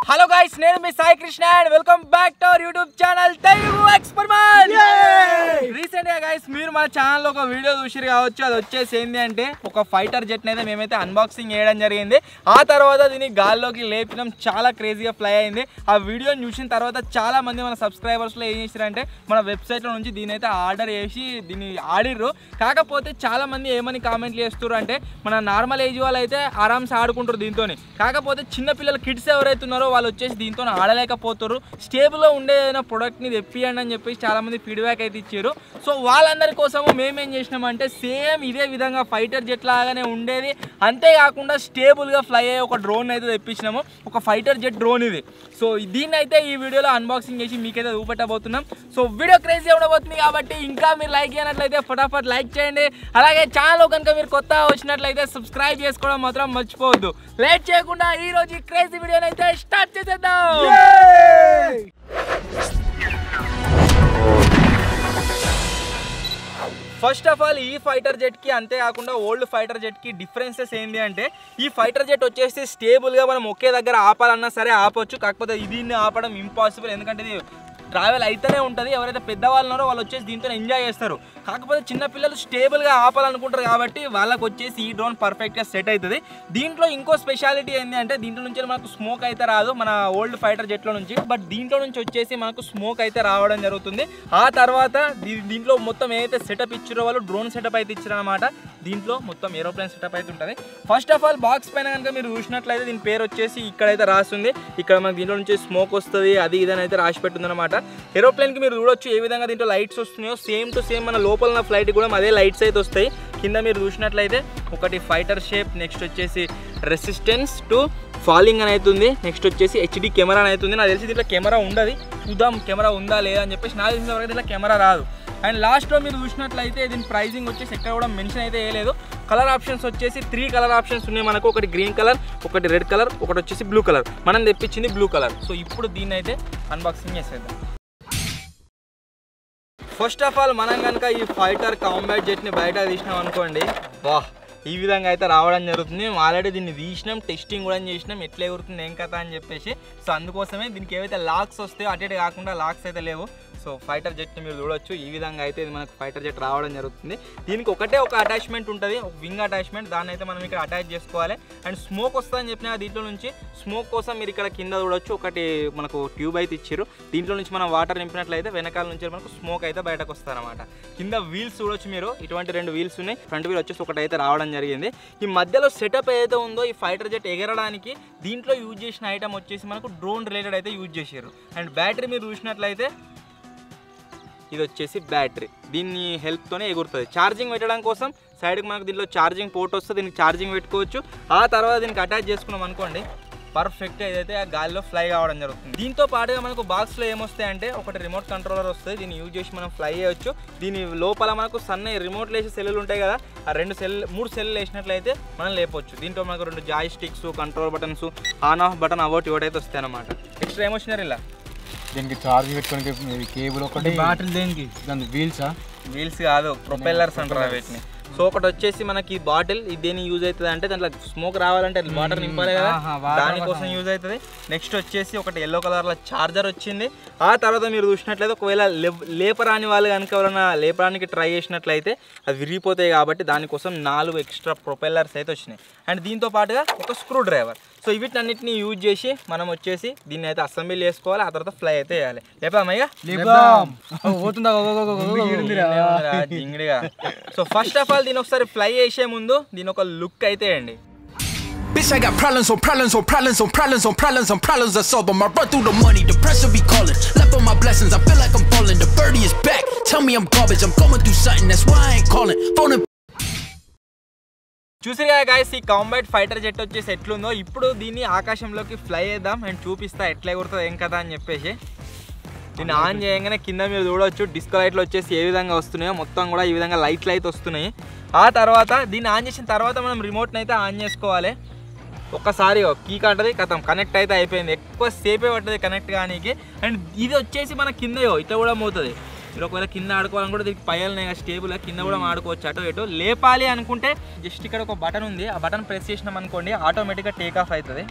Hello guys, నేను మీ Sai Krishna and welcome back to our YouTube channel Telugu experiment. Recent గా guys మీరు మన ఛానల్లో ఒక వీడియో చూసిరు కావచ్చు. అది వచ్చేసి ఏంటి అంటే ఒక ఫైటర్ జెట్ అయితే మేమైతే అన్బాక్సింగ్ చేయడం జరిగింది. ఆ తర్వాత దీన్ని గాల్లోకి లేపినాం, చాలా క్రేజీగా ఫ్లై అయింది. ఆ వీడియోని చూసిన తర్వాత చాలా మంది మన సబ్స్క్రైబర్స్లో ఏం చేశారంటే మన వెబ్సైట్లో నుంచి దీని అయితే ఆర్డర్ చేసి దీన్ని ఆడిర్రు. కాకపోతే చాలా మంది ఏమని కామెంట్లు చేస్తారు అంటే మన నార్మల్ ఏజ్ వాళ్ళు అయితే ఆరామ్స్ ఆడుకుంటారు దీంతో, కాకపోతే చిన్నపిల్లలు కిడ్స్ ఎవరైతే ఉన్నారో వాళ్ళు వచ్చేసి దీంతో ఆడలేకపోతారు. స్టేబుల్గా ఉండే ప్రొడక్ట్ని తెప్పియండి అని చెప్పేసి చాలామంది ఫీడ్బ్యాక్ అయితే ఇచ్చారు. సో వాళ్ళందరి కోసము మేమేం చేసినామంటే సేమ్ ఇదే విధంగా ఫైటర్ జెట్ లాగానే ఉండేది, అంతేకాకుండా స్టేబుల్గా ఫ్లై అయ్యే ఒక డ్రోన్ అయితే తెప్పించినాము. ఒక ఫైటర్ జెట్ డ్రోన్ ఇది. సో దీన్ని అయితే ఈ వీడియోలో అన్బాక్సింగ్ చేసి మీకైతే చూపెట్టబోతున్నాం. సో వీడియో క్రేజీ ఉండబోతుంది కాబట్టి ఇంకా మీరు లైక్ చేయనట్లయితే ఫటాఫట్ లైక్ చేయండి. అలాగే ఛానల్ కనుక మీరు కొత్త వచ్చినట్లయితే సబ్స్క్రైబ్ చేసుకోవడం మాత్రం మర్చిపోవద్దు. లేట్ చేయకుండా ఈ రోజు ఈ క్రేజీ వీడియోని అయితే స్టార్ట్ చేసేద్దాం. ఫస్ట్ ఆఫ్ ఆల్ ఈ ఫైటర్ జెట్ కి అంతేకాకుండా ఓల్డ్ ఫైటర్ జెట్ కి డిఫరెన్సెస్ ఏంటి అంటే ఈ ఫైటర్ జెట్ వచ్చేసి స్టేబుల్ గా మనం ఒకే దగ్గర ఆపాలన్నా సరే ఆపొచ్చు, కాకపోతే దీన్ని ఆపడం ఇంపాసిబుల్. ఎందుకంటే ఇది ట్రావెల్ అయితేనే ఉంటుంది. ఎవరైతే పెద్దవాళ్ళు ఉన్నారో వాళ్ళు వచ్చేసి దీంతో ఎంజాయ్ చేస్తారు. కాకపోతే చిన్నపిల్లలు స్టేబుల్గా ఆపాలనుకుంటారు కాబట్టి వాళ్ళకి వచ్చేసి ఈ డ్రోన్ పర్ఫెక్ట్గా సెట్ అవుతుంది. దీంట్లో ఇంకో స్పెషాలిటీ ఏంటి అంటే దీంట్లో నుంచి మనకు స్మోక్ అయితే రాదు మన ఓల్డ్ ఫైటర్ జెట్లో నుంచి, బట్ దీంట్లో నుంచి వచ్చేసి మనకు స్మోక్ అయితే రావడం జరుగుతుంది. ఆ తర్వాత దీంట్లో మొత్తం ఏదైతే సెటప్ ఇచ్చారో వాళ్ళు డ్రోన్ సెటప్ అయితే ఇచ్చారనమాట. దీంట్లో మొత్తం ఏరోప్లేన్ సెటప్ అయితే ఉంటుంది. ఫస్ట్ ఆఫ్ ఆల్ బాక్స్ పైన కనుక మీరు చూసినట్లయితే దీని పేరు వచ్చేసి ఇక్కడైతే రాస్తుంది. ఇక్కడ మనకి దీంట్లో నుంచి స్మోక్ వస్తుంది అది ఇదని అయితే రాసి పెట్టింది అనమాట. ఏరోప్లేన్కి మీరు చూడొచ్చు ఏ విధంగా దీంట్లో లైట్స్ వస్తున్నాయో సేమ్ టు సేమ్ మన లోపల ఉన్న ఫ్లైట్ కూడా అదే లైట్స్ అయితే వస్తాయి. కింద మీరు చూసినట్లయితే ఒకటి ఫైటర్ షేప్, నెక్స్ట్ వచ్చేసి రెసిస్టెన్స్ టు ఫాలింగ్ అని అవుతుంది, నెక్స్ట్ వచ్చేసి హెచ్డి కెమెరా అని అవుతుంది. నాకు తెలిసి దీంట్లో కెమెరా ఉండదు, చూద్దాం కెమెరా ఉందా లేదా అని చెప్పేసి. నాకు తెలిసిన వరకు దీంట్లో కెమెరా రాదు. అండ్ లాస్ట్లో మీరు చూసినట్లయితే దీని ప్రైజింగ్ వచ్చేసి ఎక్కడ కూడా మెన్షన్ అయితే వేయలేదు. కలర్ ఆప్షన్స్ వచ్చేసి 3 కలర్ ఆప్షన్స్ ఉన్నాయి మనకు. ఒకటి గ్రీన్ కలర్, ఒకటి రెడ్ కలర్, ఒకటి వచ్చేసి బ్లూ కలర్. మనం తెప్పించింది బ్లూ కలర్. సో ఇప్పుడు దీన్ని అయితే అన్బాక్సింగ్ చేసేద్దాం. ఫస్ట్ ఆఫ్ ఆల్ మనం కనుక ఈ ఫైటర్ కాంబాట్ జెట్ని బయట తీసినాం అనుకోండి, వాహ్ ఈ విధంగా అయితే రావడం జరుగుతుంది. మేము ఆల్రెడీ దీన్ని తీసినాం, టెస్టింగ్ కూడా చేసినాం ఎట్లా ఎగురుతుంది ఏం కథ అని చెప్పేసి. సో అందుకోసమే దీనికి ఏవైతే లాక్స్ వస్తాయో అటు ఇటు కాకుండా లాక్స్ అయితే లేవు. సో ఫైటర్ జెట్ని మీరు చూడొచ్చు ఈ విధంగా అయితే ఇది మనకు ఫైటర్ జెట్ రావడం జరుగుతుంది. దీనికి ఒకటే ఒక అటాచ్మెంట్ ఉంటుంది, ఒక వింగ్ అటాచ్మెంట్. దాన్ని అయితే మనం ఇక్కడ అటాచ్ చేసుకోవాలి. అండ్ స్మోక్ వస్తుందని చెప్పిన దీంట్లో నుంచి స్మోక్ కోసం మీరు ఇక్కడ కింద చూడొచ్చు ఒకటి మనకు ట్యూబ్ అయితే ఇచ్చారు. దీంట్లో నుంచి మనం వాటర్ నింపినట్లయితే వెనకాల నుంచి మనకు స్మోక్ అయితే బయటకు వస్తుంది అనమాట. కింద వీల్స్ చూడొచ్చు మీరు, ఇటువంటి 2 వీల్స్ ఉన్నాయి. ఫ్రంట్ వీల్ వచ్చేసి ఒకటి అయితే రావడం జరిగింది. ఈ మధ్యలో సెటప్ ఏదైతే ఉందో ఈ ఫైటర్ జెట్ ఎగరడానికి దీంట్లో యూజ్ చేసిన ఐటమ్ వచ్చేసి మనకు డ్రోన్ రిలేటెడ్ అయితే యూజ్ చేశారు. అండ్ బ్యాటరీ మీరు చూసినట్లయితే ఇది వచ్చేసి బ్యాటరీ, దీన్ని హెల్ప్తోనే ఎగురుతుంది. ఛార్జింగ్ పెట్టడం కోసం సైడ్కి మనకు దీంట్లో ఛార్జింగ్ పోర్ట్ వస్తుంది, దీనికి ఛార్జింగ్ పెట్టుకోవచ్చు. ఆ తర్వాత దీనికి అటాచ్ చేసుకున్నాం అనుకోండి పర్ఫెక్ట్గా ఏదైతే ఆ గాలిలో ఫ్లై కావడం జరుగుతుంది. దీంతో పాటుగా మనకు బాక్స్లో ఏమొస్తాయి అంటే ఒకటి రిమోట్ కంట్రోలర్ వస్తుంది, దీన్ని యూజ్ చేసి మనం ఫ్లై చేయొచ్చు. దీని లోపల మనకు సన్న రిమోట్లు వేసే సెల్లులు ఉంటాయి కదా, ఆ 3 సెల్లు వేసినట్లయితే మనం లేపొచ్చు. దీంట్లో మనకు 2 joysticks, control buttons, on off button అవోట్ ఇవైతే వస్తాయి అన్నమాట. ఎక్స్ట్రా ఏమొచ్చినారు ఇలా దీనికి ఛార్జ్ పెట్టుకోవడానికి కేబుల్ ఒకటి, బాటిల్ దేనికి దాని వీల్స్ కాదు ప్రొపెల్లర్స్ అంటారు వీటిని. సో ఒకటి వచ్చేసి మనకి బాటిల్, ఇది దేని యూజ్ అవుతుంది అంటే దాంట్లో స్మోక్ రావాలంటే వాటర్ నింపాలి కదా, దానికోసం యూజ్ అవుతుంది. నెక్స్ట్ వచ్చేసి ఒకటి ఎల్లో కలర్లో ఛార్జర్ వచ్చింది. ఆ తర్వాత మీరు చూసినట్లయితే ఒకవేళ లేపరాని వాళ్ళు కనుక ఎవరైనా లేపడానికి ట్రై చేసినట్లయితే అది విరిగిపోతాయి కాబట్టి దానికోసం 4 ఎక్స్ట్రా ప్రొపెల్లర్స్ అయితే వచ్చినాయి. అండ్ దీంతో పాటుగా ఒక స్క్రూ డ్రైవర్. సో వీటన్నిటిని యూజ్ చేసి మనం వచ్చేసి దీన్ని అయితే అసెంబ్లీ చేసుకోవాలి. ఆ తర్వాత ఫ్లై అయితే వేయాలి. లేపామయ్యా జింగిడిగా. సో ఫస్ట్ ఆఫ్ ఆల్ దీని ఒకసారి ఫ్లై చేసే ముందు దీని ఒక లుక్ అయితే వేయండి. Bitch, I got problems on problems on problems on problems on problems on problems I solve them. I run through the money, the pressure be calling. Left on my blessings, I feel like I'm falling. The birdie is back, tell me I'm garbage. I'm going through something, that's why I ain't calling. Phone చూసిగా guys ఈ combat fighter jet వచ్చేసి ఎట్లుందో. ఇప్పుడు దీన్ని ఆకాశంలోకి fly చేద్దాం and చూపిస్తా ఎట్లా ఎగురుతుంది ఏం కదా అని చెప్పేసి. దీన్ని ఆన్ చేయగానే కింద మీరు చూడవచ్చు డిస్కో లైట్లు వచ్చేసి ఏ విధంగా వస్తున్నాయో మొత్తం కూడా ఈ విధంగా లైట్లు అయితే వస్తున్నాయి. ఆ తర్వాత దీన్ని ఆన్ చేసిన తర్వాత మనం రిమోట్ని అయితే ఆన్ చేసుకోవాలి. ఒక్కసారి కీ కంటది కథం కనెక్ట్ అయితే అయిపోయింది. ఎక్కువ సేపే పడుతుంది కనెక్ట్ కానీ. అండ్ ఇది వచ్చేసి మన కింద ఇట్లా కూడా మోతుంది. మీరు ఒకవేళ కింద ఆడుకోవాలని కూడా దీనికి పైలనే స్టేబుల్ కింద కూడా ఆడుకోవచ్చు. అటు ఇటు లేపాలి అనుకుంటే జస్ట్ ఇక్కడ ఒక బటన్ ఉంది, ఆ బటన్ ప్రెస్ చేసినాం అనుకోండి ఆటోమేటిక్గా టేక్ ఆఫ్ అవుతుంది.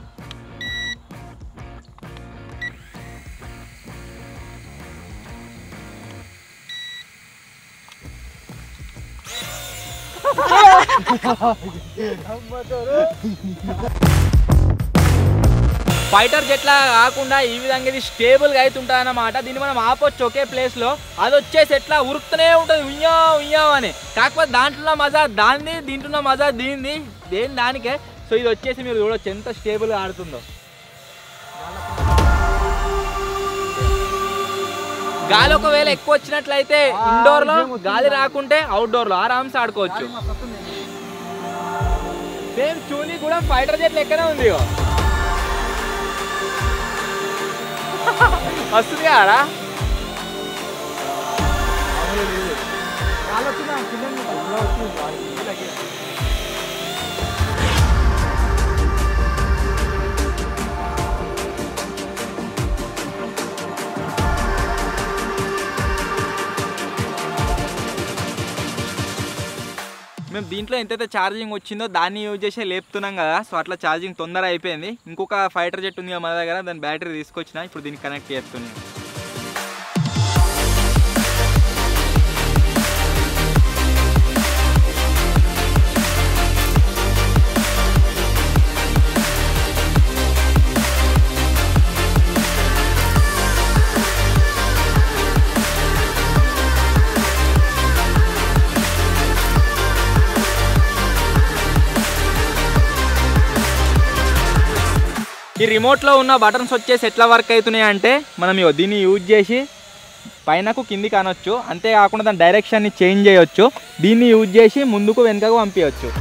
ఫైటర్ జెట్ లా కాకుండా ఈ విధంగా ఇది స్టేబుల్గా అవుతుంటుంది అన్నమాట. దీన్ని మనం ఆపొచ్చు ఒకే ప్లేస్లో, అది వచ్చేసి ఎట్లా ఉరుకుతూనే ఉంటుంది ఉయ్యా ఉయ్యా అని. కాకపోతే దాంట్లో మజా దాన్ని, దీంట్లో మజా దీనిది, దానికే. సో ఇది వచ్చేసి మీరు చూడొచ్చు ఎంత స్టేబుల్గా ఆడుతుందో. గాలి ఒకవేళ ఎక్కువ వచ్చినట్లయితే ఇండోర్లో, గాలి రాకుంటే అవుట్డోర్లో ఆరామ్స్ ఆడుకోవచ్చు. సేమ్ చూలీ కూడా ఫైటర్ జెట్ లెక్కనే ఉంది. వస్తుంది కదా మేము దీంట్లో ఎంతైతే ఛార్జింగ్ వచ్చిందో దాన్ని యూజ్ చేసే లేపుతున్నాం కదా. సో అట్లా ఛార్జింగ్ తొందర అయిపోయింది. ఇంకొక ఫైటర్ జెట్ ఉంది మన దగ్గర, దాని బ్యాటరీ తీసుకొచ్చిన, ఇప్పుడు దీన్ని కనెక్ట్ చేస్తున్నాను. ఈ రిమోట్లో ఉన్న బటన్స్ వచ్చేసి ఎట్లా వర్క్ అవుతున్నాయి అంటే, మనం దీన్ని యూజ్ చేసి పైనకు కిందికి అనొచ్చు, అంతేకాకుండా దాని డైరెక్షన్ని చేంజ్ చేయొచ్చు. దీన్ని యూజ్ చేసి ముందుకు వెనుకకు పంపించవచ్చు.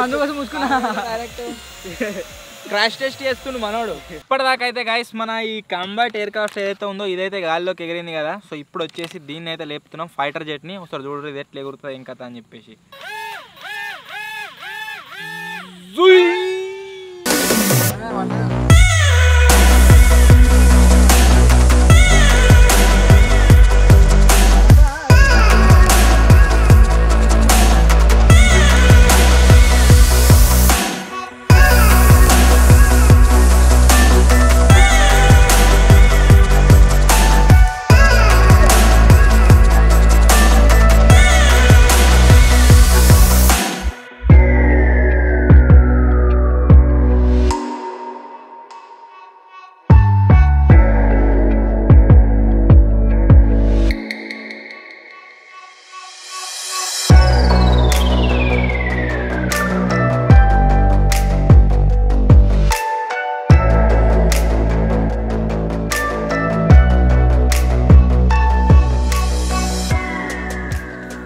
అందుకోసం మూసుకున్నా క్రాష్ టెస్ట్ చేస్తుండు మనోడు. ఇప్పటిదాకా అయితే గైస్ మన ఈ కాంబాట్ ఎయిర్ క్రాఫ్ట్ ఏదైతే ఉందో ఇదైతే గాలిలోకి ఎగిరింది కదా. సో ఇప్పుడు వచ్చేసి దీన్ని అయితే లేపుతున్నాం, ఫైటర్ జెట్ని. ఒకసారి చూడరు ఇది ఎట్లా ఎగురుతుంది ఏం కథ అని చెప్పేసి.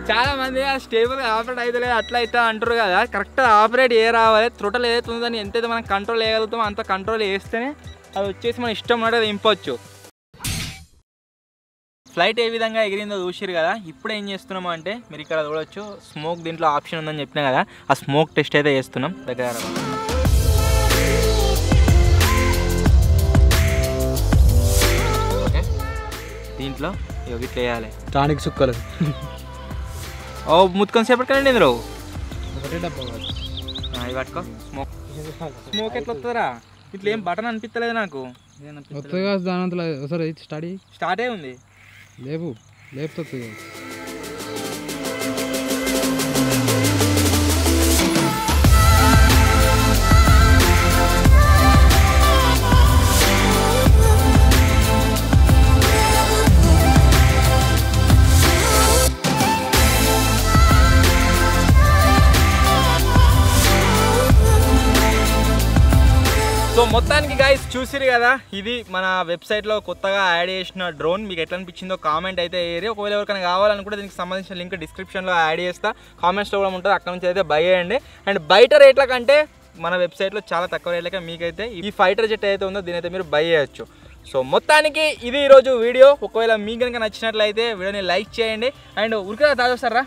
చాలా మంది స్టేబుల్గా ఆపరేట్ అయితే లేదు అట్లా అయితే అంటారు కదా. కరెక్ట్గా ఆపరేట్ ఏ రావాలి, త్రొటల్ ఏదైతే ఉందో దాన్ని ఎంతైతే మనం కంట్రోల్ చేయగలుగుతామో అంత కంట్రోల్ చేస్తేనే అది వచ్చేసి మన ఇష్టం అనేది దింపొచ్చు. ఫ్లైట్ ఏ విధంగా ఎగిరిందో చూసిరు కదా. ఇప్పుడు ఏం చేస్తున్నాము అంటే మీరు ఇక్కడ చూడొచ్చు, స్మోక్ దీంట్లో ఆప్షన్ ఉందని చెప్పినా కదా, ఆ స్మోక్ టెస్ట్ అయితే చేస్తున్నాం. దగ్గర ఓకే, దీంట్లో ఇట్లా వేయాలి టానిక్ సుక్కలు. ఓ ముత్తుకొని సేపటికండి ఇందులో ఒకటే డబ్బా ఇవి పట్టుకో. స్మోక్ ఎట్లా వస్తుందిరా? ఇట్లా ఏం బటన్ అనిపిస్తలేదు నాకు. దాని స్టార్ట్ అయి ఉంది. లేపుతుంది. సో మొత్తానికి గైస్ చూసిరు కదా, ఇది మన వెబ్సైట్లో కొత్తగా యాడ్ చేసిన డ్రోన్. మీకు ఎట్లా అనిపించిందో కామెంట్ అయితే వేయరు. ఒకవేళ ఎవరికైనా కావాలనుకుంటే దీనికి సంబంధించిన లింక్ డిస్క్రిప్షన్లో యాడ్ చేస్తా, కామెంట్స్లో కూడా ఉంటుంది, అక్కడ నుంచి అయితే బై చేయండి. అండ్ బయట రేట్ల కంటే మన వెబ్సైట్లో చాలా తక్కువ రేట్లకే మీకైతే ఈ ఫైటర్ జెట్ అయితే ఉందో దీని అయితే మీరు బై చేయొచ్చు. సో మొత్తానికి ఇది ఈరోజు వీడియో. ఒకవేళ మీకు కనుక నచ్చినట్లయితే వీడియోని లైక్ చేయండి. అండ్ ఉరికిరా తాజొస్తారా,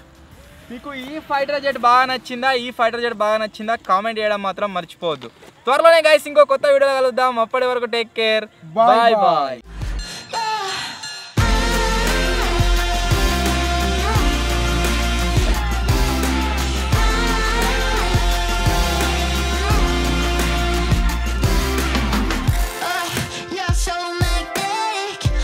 మీకు ఈ ఫైటర్ జెట్ బాగా నచ్చిందా కామెంట్ చేయడం మాత్రం మర్చిపోవద్దు. త్వరలోనే గైస్ ఇంకో కొత్త వీడియో కలుద్దాం. అప్పటి వరకు టేక్ కేర్, బాయ్ బాయ్.